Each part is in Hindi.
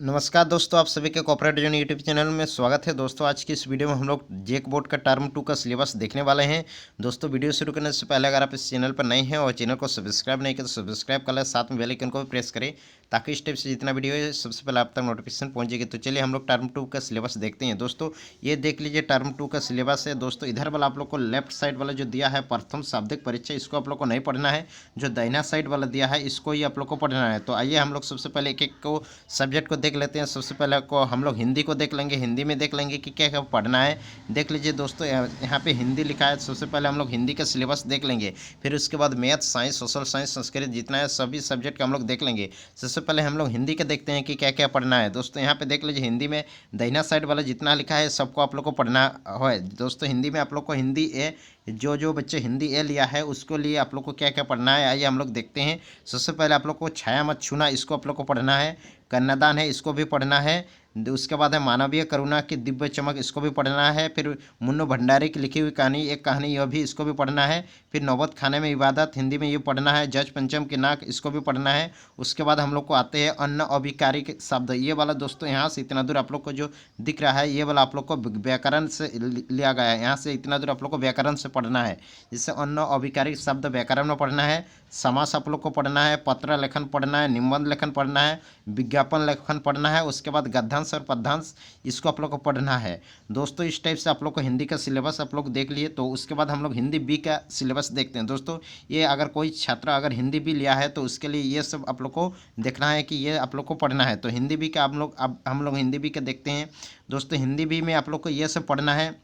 नमस्कार दोस्तों, आप सभी के कॉर्पोरेट जॉन यूट्यूब चैनल में स्वागत है। दोस्तों आज की इस वीडियो में हम लोग जेक बोर्ड का टर्म 2 का सिलेबस देखने वाले हैं। दोस्तों वीडियो शुरू करने से पहले अगर आप इस चैनल पर नए हैं और चैनल को सब्सक्राइब नहीं किया तो सब्सक्राइब कर लें, साथ में बेल आइकन को भी प्रेस करें ताकि इस टाइप से जितना वीडियो है सबसे पहले आप तक नोटिफिकेशन पहुंचेगी। तो चलिए हम लोग टर्म 2 का सिलेबस देखते हैं। दोस्तों ये देख लीजिए टर्म 2 का सिलेबस है। दोस्तों इधर वाला आप लोग को लेफ्ट साइड वाला जो दिया है प्रथम शाब्दिक परिचय, इसको आप लोग को नहीं पढ़ना है। जो दाहिना साइड वाला दिया है इसको ही आप लोग को पढ़ना है। तो आइए हम लोग सबसे पहले एक एक को सब्जेक्ट को देख लेते हैं। सबसे पहले को हम लोग हिंदी को देख लेंगे। हिंदी में देख लेंगे कि क्या क्या पढ़ना है। देख लीजिए दोस्तों यहाँ पे हिंदी लिखा है। सबसे पहले हम लोग हिंदी का सिलेबस देख लेंगे, फिर उसके बाद math, science, social science, Sanskrit जितना है सभी सब्जेक्ट का हम लोग देख लेंगे। सबसे पहले हम लोग हिंदी का देखते हैं कि क्या क्या पढ़ना है। दोस्तों यहाँ पे देख लीजिए हिंदी में दाहिना साइड वाला जितना लिखा है सबको आप लोग को पढ़ना है। दोस्तों हिंदी में आप लोग को हिंदी ए जो बच्चे हिंदी ए लिया है उसको लिए आप लोग को क्या क्या पढ़ना है आइए हम लोग देखते हैं। सबसे पहले आप लोग को छाया मत छूना इसको आप लोग को पढ़ना है। कन्यादान है इसको भी पढ़ना है। उसके बाद है मानवीय करुणा की दिव्य चमक, इसको भी पढ़ना है। फिर मुन्नो भंडारी की लिखी हुई कहानी, एक कहानी यह भी, इसको भी पढ़ना है। फिर नौबत खाने में इबादत, हिंदी में ये पढ़ना है। जज पंचम की नाक, इसको भी पढ़ना है। उसके बाद हम लोग को आते हैं अन्न अभिकारिक शब्द, ये वाला दोस्तों यहाँ से इतना दूर आप लोग को जो दिख रहा है ये वाला आप लोग को व्याकरण से लिया गया है। यहाँ से इतना दूर आप लोग को व्याकरण से पढ़ना है। जिससे अन्न अभिकारिक शब्द व्याकरण में पढ़ना है। समास आप लोग को पढ़ना है। पत्र लेखन पढ़ना है। निबंध लेखन पढ़ना है। विज्ञापन लेखन पढ़ना है। उसके बाद गद्यांश और पद्यांश इसको आप लोग को पढ़ना है। दोस्तों इस टाइप से आप लोग को हिंदी का सिलेबस आप लोग देख लिए। तो उसके बाद हम लोग हिंदी बी का सिलेबस देखते हैं। दोस्तों ये अगर कोई छात्र अगर हिंदी बी लिया है तो उसके लिए ये सब आप लोग को देखना है कि ये आप लोग को पढ़ना है। तो हिंदी बी का हम लोग हिंदी बी का देखते हैं। दोस्तों हिंदी बी में आप लोग को ये सब पढ़ना है।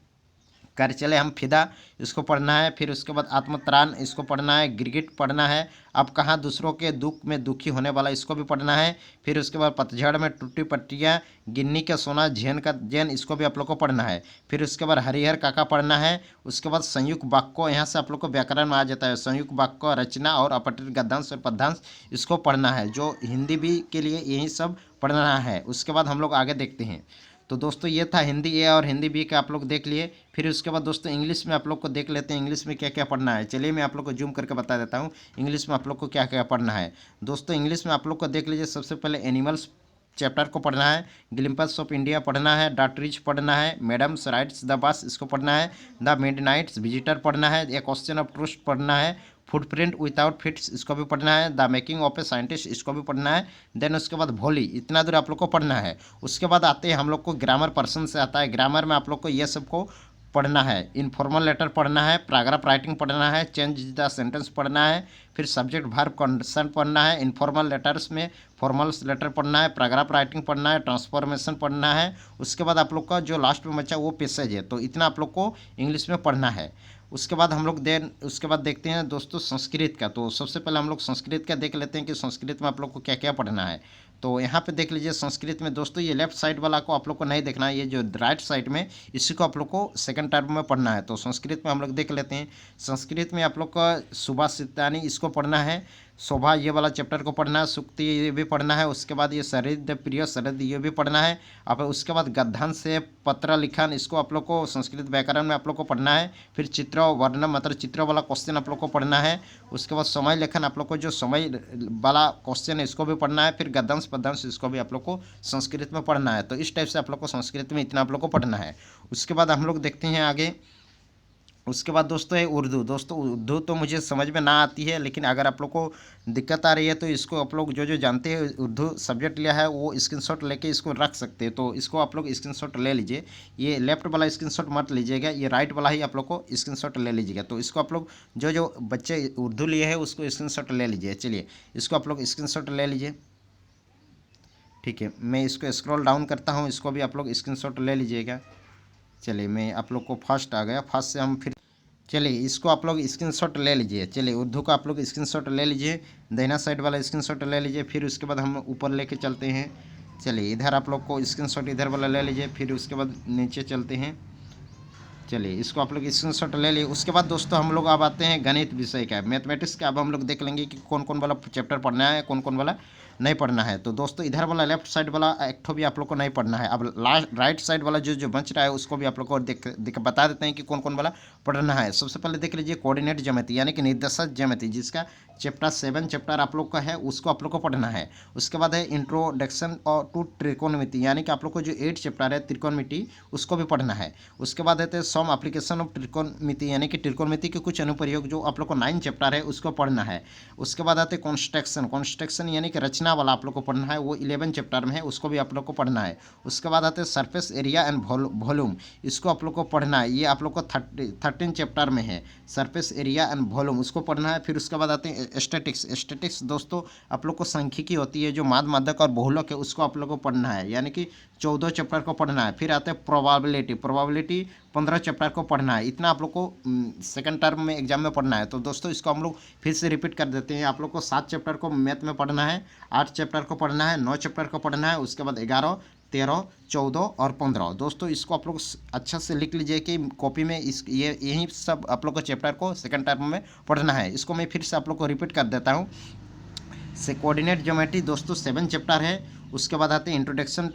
कर चले हम फिदा, इसको पढ़ना है। फिर उसके बाद आत्मत्राण इसको पढ़ना है। गिरगिट पढ़ना है। अब कहाँ दूसरों के दुख में दुखी होने वाला, इसको भी पढ़ना है। फिर उसके बाद पतझड़ में टूटी पट्टियाँ, गिन्नी का सोना, झेन का जैन, इसको भी आप लोग को पढ़ना है। फिर उसके बाद हरिहर काका पढ़ना है। उसके बाद संयुक्त वाक्य, यहाँ से आप लोग को व्याकरण में आ जाता है। संयुक्त वाक्य, रचना और अपठित गद्यांश और पद्यांश इसको पढ़ना है। जो हिंदी भी के लिए यही सब पढ़ना है। उसके बाद हम लोग आगे देखते हैं। तो दोस्तों ये था हिंदी ए और हिंदी बी का आप लोग देख लिए। फिर उसके बाद दोस्तों इंग्लिश में आप लोग को देख लेते हैं इंग्लिश में क्या क्या पढ़ना है। चलिए मैं आप लोग को जूम करके बता देता हूँ इंग्लिश में आप लोग को क्या क्या पढ़ना है। दोस्तों इंग्लिश में आप लोग को देख लीजिए। सबसे पहले एनिमल्स चैप्टर को पढ़ना है। ग्लिम्पस ऑफ इंडिया पढ़ना है। द ट्रीज पढ़ना है। मैडम्स राइट्स द बस इसको पढ़ना है। द मिडनाइट्स विजिटर पढ़ना है। ए क्वेश्चन ऑफ ट्रूथ पढ़ना है। फुटप्रिंट विदाउट फिट्स इसको भी पढ़ना है। The making of a scientist इसको भी पढ़ना है। देन उसके बाद भोली, इतना दूर आप लोग को पढ़ना है। उसके बाद आते हैं हम लोग को ग्रामर पर्सन से आता है। ग्रामर में आप लोग को ये सबको पढ़ना है। इनफॉर्मल लेटर पढ़ना है। पैराग्राफ राइटिंग पढ़ना है। चेंज द सेंटेंस पढ़ना है। फिर सब्जेक्ट वर्ब कंडीशन पढ़ना है। इनफॉर्मल लेटर्स में फॉर्मल लेटर पढ़ना है। पैराग्राफ राइटिंग पढ़ना है। ट्रांसफॉर्मेशन पढ़ना है। उसके बाद आप लोग का जो लास्ट में बचा वो पैसेज है। तो इतना आप लोग को इंग्लिश में पढ़ना है। उसके बाद हम लोग उसके बाद देखते हैं दोस्तों संस्कृत का। तो सबसे पहले हम लोग संस्कृत का देख लेते हैं कि संस्कृत में आप लोग को क्या क्या पढ़ना है। तो यहाँ पे देख लीजिए संस्कृत में दोस्तों ये लेफ्ट साइड वाला को आप लोग को नहीं देखना है। ये जो राइट साइड में इसी को आप लोग को सेकंड टर्म में पढ़ना है। तो संस्कृत में हम लोग देख लेते हैं। संस्कृत में आप लोग का सुभाषितानी इसको पढ़ना है। शोभा ये वाला चैप्टर को पढ़ना है। सुक्ति ये भी पढ़ना है। उसके बाद ये शरद प्रिय शरद ये भी पढ़ना है। अब उसके बाद गद्यांश से पत्र लिखन इसको आप लोग को संस्कृत व्याकरण में आप लोग को पढ़ना है। फिर चित्र वर्ण मतलब चित्र वाला क्वेश्चन आप लोग को पढ़ना है। उसके बाद समय लेखन आप लोग को जो समय वाला क्वेश्चन है इसको भी पढ़ना है। फिर गद्यांश पद्यांश इसको भी आप लोग को संस्कृत में पढ़ना है। तो इस टाइप से आप लोग को संस्कृत में इतना आप लोग को पढ़ना है। उसके बाद हम लोग देखते हैं आगे। उसके बाद दोस्तों है उर्दू। दोस्तों उर्दू तो मुझे समझ में ना आती है, लेकिन अगर आप लोग को दिक्कत आ रही है तो इसको आप लोग जो जानते हैं उर्दू सब्जेक्ट लिया है वो स्क्रीनशॉट लेके इसको रख सकते हैं। तो इसको आप लोग स्क्रीनशॉट ले लीजिए। ये लेफ्ट वाला स्क्रीनशॉट मत लीजिएगा, ये राइट वाला ही आप लोग को स्क्रीनशॉट ले लीजिएगा। तो इसको आप लोग जो बच्चे उर्दू लिए हैं उसको स्क्रीनशॉट ले लीजिए। चलिए इसको आप लोग स्क्रीनशॉट ले लीजिए। ठीक है, मैं इसको स्क्रॉल डाउन करता हूँ, इसको भी आप लोग स्क्रीनशॉट ले लीजिएगा। चलिए मैं आप लोग को फर्स्ट आ गया। फर्स्ट से हम फिर चलिए इसको आप लोग स्क्रीनशॉट ले लीजिए। चलिए उर्दू का आप लोग स्क्रीनशॉट ले लीजिए। दाहिना साइड वाला स्क्रीनशॉट ले लीजिए। फिर उसके बाद हम ऊपर लेके चलते हैं। चलिए इधर आप लोग को स्क्रीनशॉट इधर वाला ले लीजिए। फिर उसके बाद नीचे चलते हैं। चलिए इसको आप लोग स्क्रीनशॉट ले लिए। उसके बाद दोस्तों हम लोग अब आते हैं गणित विषय का, मैथमेटिक्स का। अब हम लोग देख लेंगे कि कौन कौन वाला चैप्टर पढ़ना है, कौन कौन वाला नहीं पढ़ना है। तो दोस्तों इधर वाला लेफ्ट साइड वाला एक ठो भी आप लोग को नहीं पढ़ना है। अब लास्ट राइट साइड वाला जो जो बच रहा है उसको भी आप लोग को देख बता देते हैं कि कौन कौन वाला पढ़ना है। सबसे पहले देख लीजिए कोऑर्डिनेट ज्यामिति यानी कि निर्देशक ज्यामिति, जिसका चैप्टर 7 चैप्टर आप लोग का है, उसको आप लोग को पढ़ना है। उसके बाद है इंट्रोडक्शन और टू त्रिकोणमिति, यानी कि आप लोग को जो 8 चैप्टर है त्रिकोणमिति उसको भी पढ़ना है। उसके बाद है सम एप्लीकेशन ऑफ त्रिकोणमिति, यानी कि त्रिकोणमिति के कुछ अनुप्रयोग जो आप लोग को 9 चैप्टर है उसको पढ़ना है। उसके बाद आते कॉन्स्ट्रक्शन यानी कि रचना वाला आप लोग को पढ़ना है, वो 11 चैप्टर में है, उसको भी आप लोग को पढ़ना है। उसके बाद आते हैं सरफेस एरिया एंड वॉल्यूम, इसको आप लोग को पढ़ना है, ये आप लोग को 13 चैप्टर में है। सरफेस एरिया एंड वॉल्यूम उसको पढ़ना है। फिर उसके बाद आते हैं स्टैटिक्स दोस्तों आप लोग को सांख्यिकी होती है जो माध्यक और बहुलक है, उसको आप लोग को पढ़ना है, यानी कि 14 चैप्टर को पढ़ना है। फिर आते हैं प्रोबेबिलिटी 15 चैप्टर को पढ़ना है। इतना आप लोग को सेकंड टर्म में एग्जाम में पढ़ना है। तो दोस्तों इसको हम लोग फिर से रिपीट कर देते हैं। आप लोग को 7 चैप्टर को मैथ में पढ़ना है, 8 चैप्टर को पढ़ना है, 9 चैप्टर को पढ़ना है, उसके बाद 11, 13, 14 और 15। दोस्तों इसको आप लोग अच्छा से लिख लीजिए कि कॉपी में यही सब आप लोग को चैप्टर को सेकंड टर्म में पढ़ना है। इसको मैं फिर से आप लोग को रिपीट कर देता हूँ। से कोऑर्डिनेट ज्योमेट्री दोस्तों 7 चैप्टर है। उसके बाद आते हैं इंट्रोडक्शन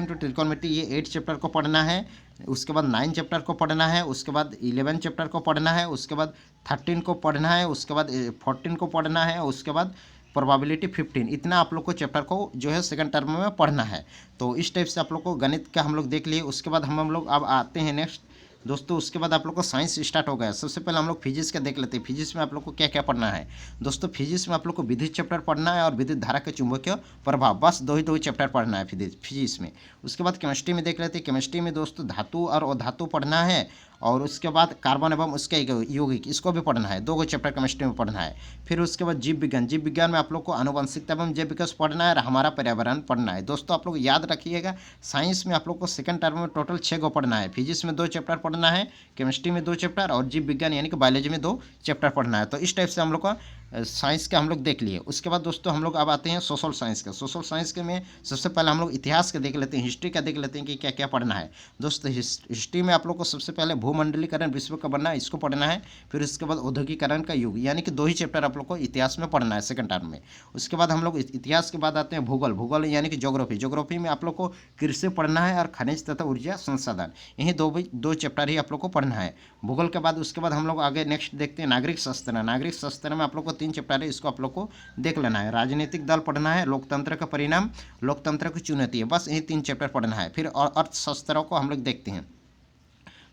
टू त्रिकोणमिति, ये 8 चैप्टर को पढ़ना है। उसके बाद 9 चैप्टर को पढ़ना है। उसके बाद 11 चैप्टर को पढ़ना है। उसके बाद 13 को पढ़ना है। उसके बाद 14 को पढ़ना है। उसके बाद प्रोबेबिलिटी 15। इतना आप लोग को चैप्टर को जो है सेकंड टर्म में पढ़ना है। तो इस टाइप से आप लोग को गणित का हम लोग देख लिए। उसके बाद हम लोग अब आते हैं नेक्स्ट दोस्तों, उसके बाद आप लोग को साइंस स्टार्ट हो गया। सबसे पहले हम लोग फिजिक्स का देख लेते हैं। फिजिक्स में आप लोग को क्या क्या पढ़ना है। दोस्तों फिजिक्स में आप लोग को विद्युत चैप्टर पढ़ना है और विद्युत धारा के चुंबकीय प्रभाव, बस दो ही चैप्टर पढ़ना है फिजिक्स में। उसके बाद केमिस्ट्री में देख लेते हैं। केमिस्ट्री में दोस्तों धातु और अधातु पढ़ना है, और उसके बाद कार्बन एवं उसके यौगिक, इसको भी पढ़ना है, 2 चैप्टर केमिस्ट्री में पढ़ना है। फिर उसके बाद जीव विज्ञान में आप लोग को आनुवंशिकता एवं जैव विकास पढ़ना है और हमारा पर्यावरण पढ़ना है। दोस्तों आप लोग याद रखिएगा, साइंस में आप लोग को सेकंड टर्म में टोटल 6 को पढ़ना है। फिजिक्स में 2 चैप्टर पढ़ना है, केमिस्ट्री में 2 चैप्टर और जीव विज्ञान यानी कि बायोलॉजी में 2 चैप्टर पढ़ना है। तो इस टाइप से हम लोग का साइंस का हम लोग देख लिए। उसके बाद दोस्तों हम लोग अब आते हैं सोशल साइंस का। सोशल साइंस के में सबसे पहले हम लोग इतिहास का देख लेते हैं, हिस्ट्री का देख लेते हैं कि क्या क्या पढ़ना है। दोस्तों हिस्ट्री में आप लोग को सबसे पहले भूमंडलीकरण विश्व का बनना, इसको पढ़ना है। फिर उसके बाद औद्योगिकरण का युग, यानी कि 2 ही चैप्टर आप लोग को इतिहास में पढ़ना है सेकंड टर्म में। उसके बाद हम लोग इतिहास के बाद आते हैं भूगोल यानी कि ज्योग्राफी में आप लोग को कृषि पढ़ना है और खनिज तथा ऊर्जा संसाधन, यही 2 चैप्टर ही आप लोग को पढ़ना है भूगोल के बाद। उसके बाद हम लोग आगे नेक्स्ट देखते हैं नागरिक शास्त्र में आप लोग को 3 चैप्टर है, इसको आप लोग को देख लेना है। राजनीतिक दल पढ़ना है, लोकतंत्र का परिणाम, लोकतंत्र की चुनौती है, बस यही 3 चैप्टर पढ़ना है। फिर अर्थशास्त्रों को हम लोग देखते हैं।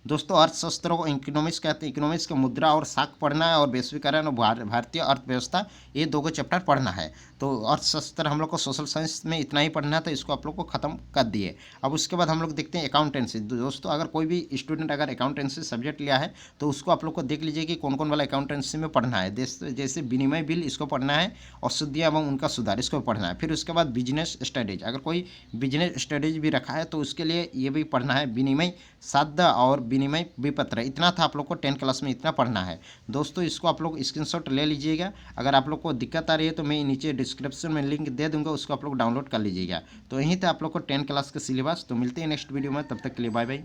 दोस्तों अर्थशास्त्रों को इकोनॉमिक्स कहते हैं। इकोनॉमिक्स का मुद्रा और साख पढ़ना है, और वैश्वीकरण और भारतीय अर्थव्यवस्था, ये 2 चैप्टर पढ़ना है। तो अर्थशास्त्र हम लोग को सोशल साइंस में इतना ही पढ़ना है, तो इसको आप लोग को खत्म कर दिए। अब उसके बाद हम लोग देखते हैं अकाउंटेंसी। दोस्तों अगर कोई भी स्टूडेंट अगर अकाउंटेंसी सब्जेक्ट लिया है तो उसको आप लोग को देख लीजिए कि कौन कौन वाला अकाउंटेंसी में पढ़ना है। जैसे विनिमय बिल, इसको पढ़ना है, अशुद्धियाँ एवं उनका सुधार, इसको पढ़ना है। फिर उसके बाद बिजनेस स्टडीज, अगर कोई बिजनेस स्टडीज भी रखा है तो उसके लिए ये भी पढ़ना है, विनिमय साध्य और विनिमय विपत्र। इतना था आप लोग को 10 क्लास में, इतना पढ़ना है। दोस्तों इसको आप लोग स्क्रीनशॉट ले लीजिएगा। अगर आप लोग को दिक्कत आ रही है तो मैं नीचे डिस्क्रिप्शन में लिंक दे दूंगा, उसको आप लोग डाउनलोड कर लीजिएगा। तो यहीं था आप लोग को 10 क्लास का सिलेबस। तो मिलते हैं नेक्स्ट वीडियो में, तब तक के लिए बाय बाय,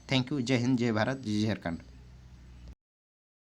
थैंक यू, जय हिंद, जय भारत, जय झारखंड।